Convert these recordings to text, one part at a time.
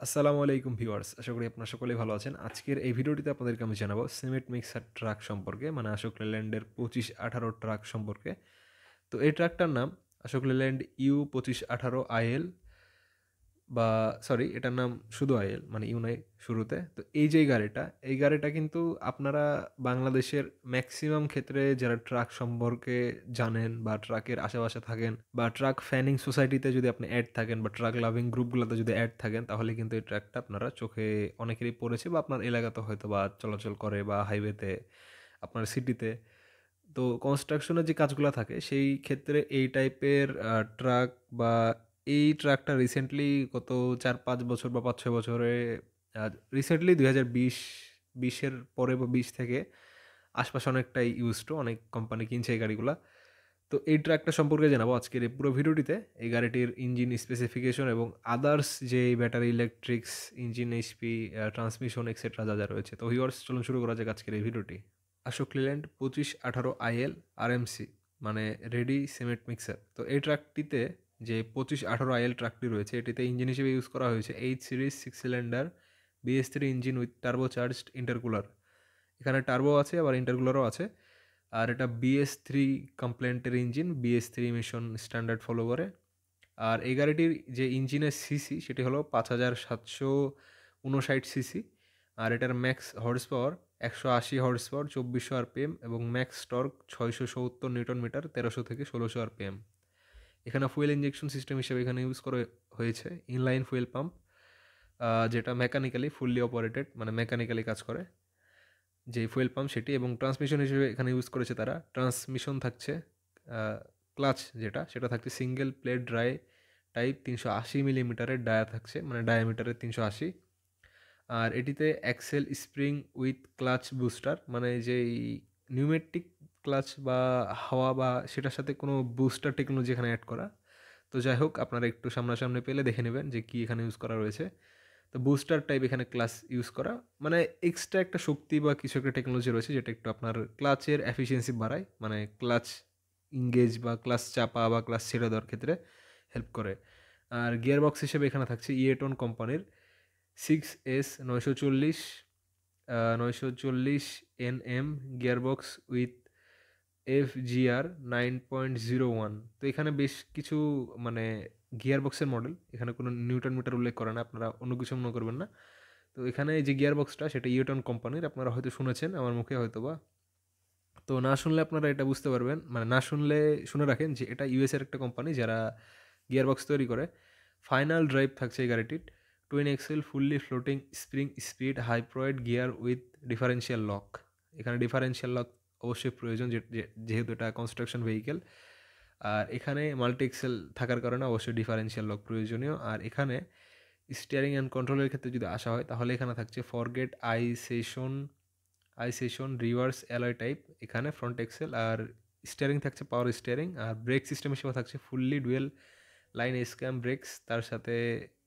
আসসালামু আলাইকুম ভিউয়ার্স। আশা করি আপনারা সকলেই ভালো আছেন। আজকের এই ভিডিওটিতে আপনাদেরকে আমি জানাবো সিমেন্ট মিক্সার ট্রাক সম্পর্কে, মানে আশোক লেল্যান্ডের 2518 ট্রাক সম্পর্কে। তো এই ট্রাকটার নাম আশোক লেল্যান্ড ইউ 2518 আইএল, বা সরি, এটার নাম শুধু আইএল, মানে ইউ নাই শুরুতে। তো এই গাড়িটা কিন্তু আপনারা বাংলাদেশের ম্যাক্সিমাম ক্ষেত্রে যারা ট্রাক সম্পর্কে জানেন বা ট্রাকের আশেপাশে থাকেন বা ট্রাক ফ্যানিং সোসাইটিতে যদি আপনি অ্যাড থাকেন বা ট্রাক লাভিং গ্রুপগুলোতে যদি অ্যাড থাকেন, তাহলে কিন্তু এই ট্রাকটা আপনারা চোখে অনেকেরই পড়েছে বা আপনার এলাকাতে হয়তো বা চলাচল করে, বা হাইওয়েতে, আপনার সিটিতে। তো কনস্ট্রাকশনের যে কাজগুলো থাকে সেই ক্ষেত্রে এই টাইপের ট্রাক বা এই ট্রাকটা রিসেন্টলি গত ৪-৫ বছর বা ৫-৬ বছরে, রিসেন্টলি ২০২০-২০-এর পরে বা ২০ থেকে আশপাশে অনেকটাই ইউজড, অনেক কোম্পানি কিনছে এই গাড়িগুলা। তো এই ট্রাকটা সম্পর্কে জানাবো আজকের এই পুরো ভিডিওটিতে। এই গাড়িটির ইঞ্জিন স্পেসিফিকেশন এবং আদার্স যে battery electrics, engine HP, transmission etcetera যা যা রয়েছে। তো ভিউয়ার্স, চলুন শুরু করা যাক আজকের এই ভিডিওটি। আশোক লেল্যান্ড 2518 আইএল আরএমসি, মানে রেডি সিমেন্ট মিক্সার। তো এই ট্রাকটিতে যে 2518 আইএল ট্রাকটি রয়েছে, এটিতে ইঞ্জিন হিসেবে ইউজ করা হয়েছে H series 6 cylinder BS3 engine with turbo charged intercooler. এখানে টার্বো আছে, আবার ইন্টারকুলারও আছে। আর এটা BS3 কমপ্লেন্টের engine, BS3 emission standard follow করে। আর এই গাড়িটির যে ইঞ্জিনের সিসি সেটি হলো 5759 সিসি। আর এটার max horse power 180 horse power, 2400 RPM, এবং ম্যাক্স টর্ক 670 নিউটন মিটার, 1300 থেকে 1600 RPM। এখানে ফুয়েল ইঞ্জেকশন সিস্টেম হিসেবে এখানে ইউজ করা হয়েছে ইনলাইন ফুয়েল পাম্প, যেটা মেকানিক্যালি ফুললি অপারেটেড, মানে মেকানিক্যালি কাজ করে যে ফুয়েল পাম্প সেটি। এবং ট্রান্সমিশন হিসেবে এখানে ইউজ করেছে তারা, ট্রান্সমিশন থাকছে, ক্লাচ যেটা সেটা থাকছে সিঙ্গেল প্লেট ড্রাই টাইপ 380 মিলিমিটারের ডায়া থাকছে, মানে ডায়ামিটারের 380। আর এটিতে axle spring with clutch booster, মানে যেই নিউমেটিক ক্লাচ বা হাওয়া বা সেটার সাথে কোনো বুস্টার টেকনোলজি এখানে অ্যাড করা। তো যাই হোক, আপনারা একটু সামনাসামনি পেলে দেখে নেবেন যে কী এখানে ইউজ করা রয়েছে। তো বুস্টার টাইপ এখানে ক্লাচ ইউজ করা, মানে এক্সট্রা একটা শক্তি বা কিছু একটা টেকনোলজি রয়েছে যেটা একটু আপনার ক্লাচের এফিসিয়েন্সি বাড়ায়, মানে ক্লাচ ইংগেজ বা ক্লাচ চাপা বা ক্লাচ ছেড়ে দেওয়ার ক্ষেত্রে হেল্প করে। আর গিয়ার বক্স হিসেবে এখানে থাকছে ইয়েটন কোম্পানির 6S 940 940 NM gear box with FGR 9.01। তো এখানে বেশ কিছু, মানে গিয়ার বক্সের মডেল, এখানে কোনো নিউটন মিটার উল্লেখ করে না, আপনারা অন্য কিছু মনে করবেন না। তো এখানে যে গিয়ার বক্সটা সেটা ইউটন কোম্পানির, আপনারা হয়তো শুনেছেন আমার মুখে হয়তো বা। তো না শুনলে আপনারা এটা বুঝতে পারবেন, মানে না শুনলে শুনে রাখেন যে এটা ইউএসের একটা কোম্পানি যারা গিয়ার বক্স তৈরি করে। ফাইনাল ড্রাইভ থাকছে এই গাড়িটির twin axle fully floating spring speed hypoid gear with differential lock. এখানে ডিফারেন্সিয়াল লক অবশ্যই প্রয়োজন, যেহেতু এটা কনস্ট্রাকশন ভেহিকেল। আর এখানে মাল্টি এক্সেল থাকার কারণে অবশ্যই ডিফারেন্সিয়াল লক প্রয়োজনীয়। আর এখানে স্টিয়ারিং অ্যান্ড কন্ট্রোলের ক্ষেত্রে যদি আসা হয়, তাহলে এখানে থাকছে forged I section reverse alloy type, এখানে ফ্রন্ট এক্সেল। আর স্টিয়ারিং থাকছে পাওয়ার স্টিয়ারিং। আর ব্রেক সিস্টেম হিসেবে থাকছে fully dual line S cam brakes, তার সাথে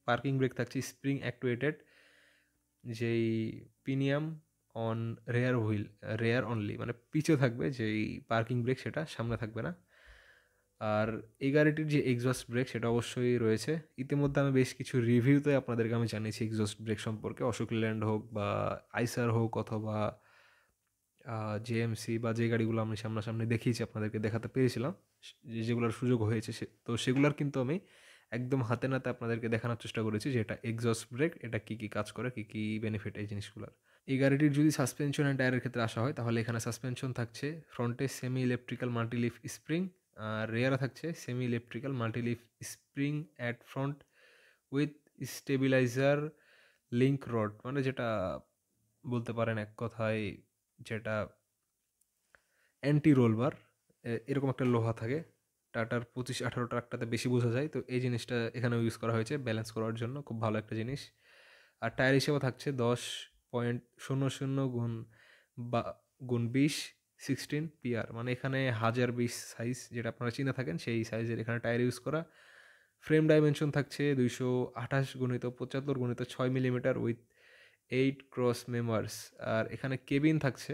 পার্কিং ব্রেক থাকছে স্প্রিং অ্যাক্টুয়েটেড, যেই পিনিয়াম অন রেয়ার অনলি, মানে পিছে থাকবে যেই পার্কিং ব্রেক, সেটা সামনে থাকবে না। আর এই গাড়িটির যে এক্সজস্ট ব্রেক সেটা অবশ্যই রয়েছে। ইতিমধ্যে আমি বেশ কিছু রিভিউতে আপনাদেরকে আমি জানিয়েছি এক্সজস্ট ব্রেক সম্পর্কে, অশোক লেল্যান্ড হোক বা আইসার হোক অথবা জেএমসি, বা যে গাড়িগুলো আমি সামনাসামনি দেখিয়েছি, আপনাদেরকে দেখাতে পেরেছিলাম, যেগুলোর সুযোগ হয়েছে, তো সেগুলোর কিন্তু আমি একদম হাতে নাতে আপনাদেরকে দেখানোর চেষ্টা করেছি যে এটা এক্সজস্ট ব্রেক, এটা কী কী কাজ করে, কী কী বেনিফিট এই জিনিসগুলোর। এই গাড়িটির যদি সাসপেনশন অ্যান্ড টায়ারের ক্ষেত্রে আসা হয়, তাহলে এখানে সাসপেনশন থাকছে ফ্রন্টে সেমি ইলেকট্রিক্যাল মাল্টিলিফ স্প্রিং, আর রেয়ারে থাকছে semi electrical মাল্টিলিফ spring at front with stabiliser link rod, মানে যেটা বলতে পারেন এক কথায় যেটা অ্যান্টি রোলবার, এরকম একটা লোহা থাকে। টাটার 2518 ট্রাকটাতে বেশি বোঝা যায়, তো এই জিনিসটা এখানেও ইউজ করা হয়েছে ব্যালেন্স করার জন্য, খুব ভালো একটা জিনিস। আর টায়ার হিসেবে থাকছে 10.00 বা গুণ 20 16 PR, মানে এখানে 1020 সাইজ, যেটা আপনারা চিনে থাকেন সেই সাইজের এখানে টায়ার ইউজ করা। ফ্রেম ডাইমেনশন থাকছে 228x75x6 millimetre with 8 cross members. আর এখানে কেবিন থাকছে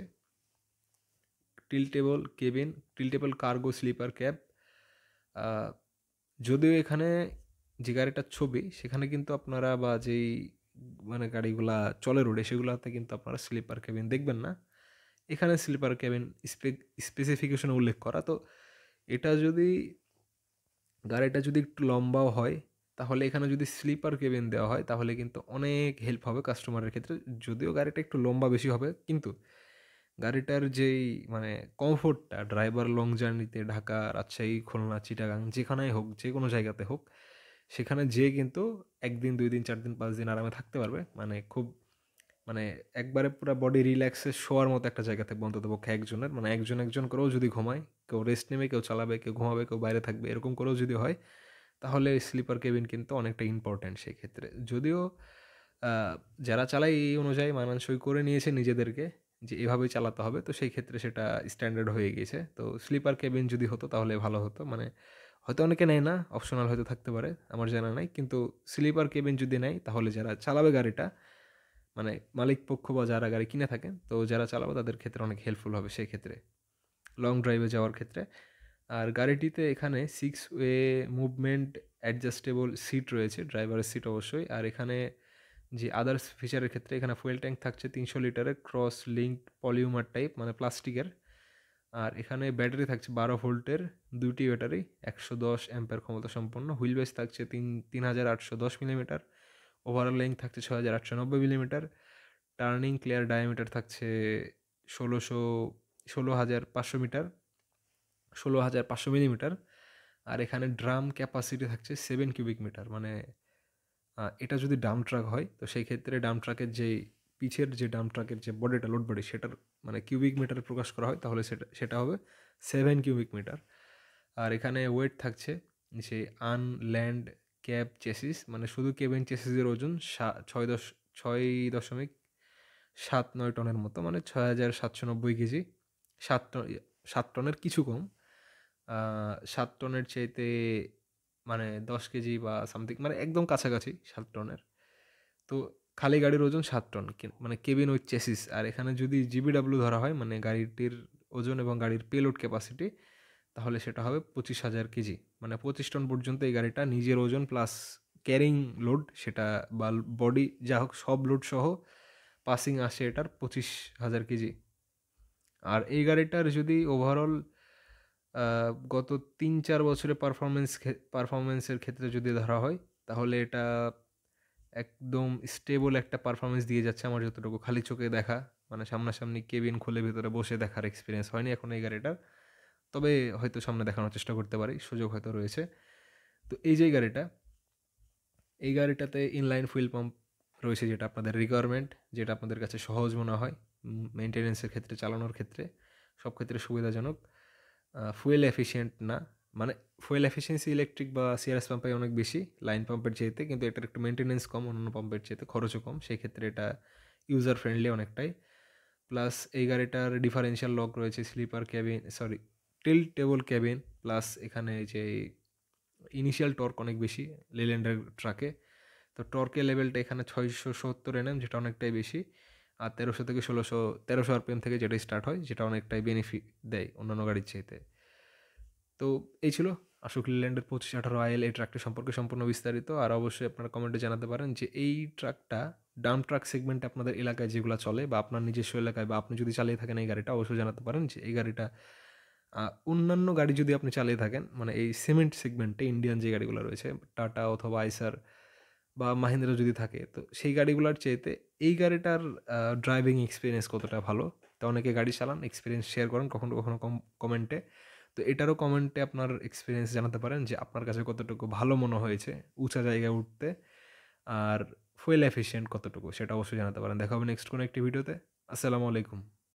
টিল্টেবল কার্গো স্লিপার ক্যাব। যদিও এখানে যে গাড়িটার ছবি সেখানে কিন্তু আপনারা, বা যেই মানে গাড়িগুলা চলে রোডে সেগুলাতে কিন্তু আপনারা স্লিপার কেবিন দেখবেন না। এখানে স্লিপার কেবিন স্পেসিফিকেশনে উল্লেখ করা। তো এটা যদি গাড়িটা যদি একটু লম্বাও হয় তাহলে এখানে যদি স্লিপার কেবিন দেওয়া হয় তাহলে কিন্তু অনেক হেল্প হবে কাস্টমারের ক্ষেত্রে। যদিও গাড়িটা একটু লম্বা বেশি হবে কিন্তু গাড়িটার যেই মানে কমফোর্টটা ড্রাইভার লং জার্নিতে ঢাকা, রাজশাহী, খুলনা, চিটাগাং যেখানেই হোক, যে কোনো জায়গাতে হোক, সেখানে যেয়ে কিন্তু ১ দিন, ২ দিন, ৪ দিন, ৫ দিন আরামে থাকতে পারবে। মানে খুব মানে একবারে পুরা বডি রিল্যাক্সে শোয়ার মতো একটা জায়গা থাকবে অন্ততপক্ষে একজনের। মানে একজন করেও যদি ঘুমায়, কেউ রেস্ট নেবে, কেউ চালাবে, কেউ ঘুমাবে, কেউ বাইরে থাকবে, এরকম করেও যদি হয়, তাহলে স্লিপার কেবিন কিন্তু অনেকটা ইম্পর্ট্যান্ট সেই ক্ষেত্রে। যদিও আ যারা চালায় এই অনুযায়ী মানানসই করে নিয়েছে নিজেদেরকে যে এভাবেই চালাতে হবে। তো সেই ক্ষেত্রে সেটা স্ট্যান্ডার্ড হয়ে গিয়েছে। তো স্লিপার কেবিন যদি হতো তাহলে ভালো হতো। মানে হয়তো অনেকে নেয় না, অপশনাল হয়তো থাকতে পারে, আমার জানা নাই। কিন্তু স্লিপার কেবিন যদি নেয় তাহলে যারা চালাবে গাড়িটা, মানে মালিক পক্ষ বা যারা গাড়ি কিনে থাকেন, তো যারা চালাবে তাদের ক্ষেত্রে অনেক হেল্পফুল হবে সেই ক্ষেত্রে, লং ড্রাইভে যাওয়ার ক্ষেত্রে। আর গাড়িটিতে এখানে 6 ওয়ে মুভমেন্ট অ্যাডজাস্টেবল সিট রয়েছে, ড্রাইভারের সিট অবশ্যই। আর এখানে যে আদার্স ফিচারের ক্ষেত্রে এখানে ফুয়েল ট্যাঙ্ক থাকছে ৩০০ লিটারের ক্রস লিঙ্কড পলিউমার টাইপ, মানে প্লাস্টিকের। আর এখানে ব্যাটারি থাকছে ১২ ভোল্টের ২টি ব্যাটারি, ১১০ অ্যাম্পের ক্ষমতা সম্পন্ন। হুইল বেস থাকছে ৩,৮১০ মিলিমিটার। ওভারঅল লেন্থ থাকছে ৬,৮৯০ মিলিমিটার। টার্নিং ক্লিয়ার ডায়ামিটার থাকছে ১৬০০ ১৬,৫০০ মিটার, ১৬,৫০০ মিলিমিটার। আর এখানে ড্রাম ক্যাপাসিটি থাকছে 7 কিউবিক মিটার। মানে এটা যদি ডাম্প ট্রাক হয় তো সেই ক্ষেত্রে ডাম্প ট্রাকের যেই পিছের যে ডাম্প ট্রাকের যে বডিটা, লোড বডি, সেটার মানে কিউবিক মিটারে প্রকাশ করা হয় তাহলে সেটা হবে 7 কিউবিক মিটার। আর এখানে ওয়েট থাকছে যে আনল্যান্ড ক্যাব চেসিস, মানে শুধু কেবিন চেসিসের ওজন ৬.৭৯ টনের মতো, মানে ৬,৭৯০ কেজি। ৭ টনের কিছু কম। ৭ টনের চাইতে মানে ১০ কেজি বা সামথিং, মানে একদম কাছাকাছি ৭ টনের। তো খালি গাড়ির ওজন ৭ টন, মানে কেবিন উইথ চেসিস। আর এখানে যদি জিবিডাব্লিউ ধরা হয়, মানে গাড়িটির ওজন এবং গাড়ির পেলোড ক্যাপাসিটি, তাহলে সেটা হবে ২৫,০০০ কেজি। মানে ২৫ টন পর্যন্ত এই গাড়িটা নিজের ওজন প্লাস ক্যারিং লোড, সেটা বা বডি যা হোক সব লোড সহ পাসিং আসে এটার ২৫,০০০ কেজি। আর এই গাড়িটার যদি ওভারঅল গত ৩-৪ বছরের পারফরমেন্সের ক্ষেত্রে যদি ধরা হয় তাহলে এটা একদম স্টেবল একটা পারফরমেন্স দিয়ে যাচ্ছে আমার যতটুকু খালি চোখে দেখা। মানে সামনাসামনি কেবিন খুলে ভেতরে বসে দেখার এক্সপিরিয়েন্স হয়নি এখন এই গাড়িটার। তবে হয়তো সামনে দেখানোর চেষ্টা করতে পারি, সুযোগ হয়তো রয়েছে। তো এই যে গাড়িটা, এই গাড়িটাতে ইনলাইন ফুয়েল পাম্প রয়েছে, যেটা আপনাদের রিকোয়ারমেন্ট, যেটা আপনাদের কাছে সহজ মনে হয় মেইনটেনেন্সের ক্ষেত্রে, চালানোর ক্ষেত্রে, সব ক্ষেত্রে সুবিধাজনক। ফুয়েল এফিশিয়েন্ট না, মানে ফুয়েল এফিসিয়েন্সি ইলেকট্রিক বা সিআরএস পাম্পে অনেক বেশি লাইন পাম্পের চাইতে, কিন্তু এটার একটু মেনটেনেন্স কম, অন্যান্য পাম্পের চাইতে খরচও কম, সেই ক্ষেত্রে এটা ইউজার ফ্রেন্ডলি অনেকটাই। প্লাস এই গাড়িটার ডিফারেন্সিয়াল লক রয়েছে, sleeper cabin, sorry, tilt table cabin, plus এখানে যে ইনিশিয়াল টর্ক অনেক বেশি লেল্যান্ডার ট্রাকে। তো টর্কের লেভেলটা এখানে ৬৭০ এনএম, যেটা অনেকটাই বেশি। আর ১৩০০ থেকে ১৩০০ আরপিএম থেকে যেটা স্টার্ট হয়, যেটা অনেকটাই বেনিফিট দেয় অন্যান্য গাড়ির চাইতে। তো এই ছিল আশোক লেল্যান্ডের ২৫18 আইএল এই ট্রাকটি সম্পর্কে সম্পূর্ণ বিস্তারিত। আর অবশ্যই আপনারা কমেন্টে জানাতে পারেন যে এই ট্রাকটা ডাম্প ট্রাক সেগমেন্টে আপনাদের এলাকায় যেগুলো চলে বা আপনার নিজস্ব এলাকায়, বা আপনি যদি চালিয়ে থাকেন এই গাড়িটা, অবশ্যই জানাতে পারেন যে এই গাড়িটা অন্যান্য গাড়ি যদি আপনি চালিয়ে থাকেন, মানে এই সিমেন্ট সেগমেন্টে ইন্ডিয়ান যে গাড়িগুলো রয়েছে, টাটা অথবা আইসার বা মাহিন্দ্রা যদি থাকে, তো সেই গাড়িগুলোর চাইতে এই গাড়িটার ড্রাইভিং এক্সপিরিয়েন্স কতটা ভালো। তো অনেকে গাড়ি চালান, এক্সপিরিয়েন্স শেয়ার করেন কখনো কখনো কমেন্টে। তো এটারও কমেন্টে আপনার এক্সপিরিয়েন্স জানাতে পারেন যে আপনার কাছে কতটুকু ভালো মনে হয়েছে উঁচা জায়গায় উঠতে, আর ফুয়েল এফিশিয়েন্ট কতটুকু, সেটা অবশ্যই জানাতে পারেন। দেখা হবে নেক্সট কোনো একটি ভিডিওতে। আসসালামু আলাইকুম।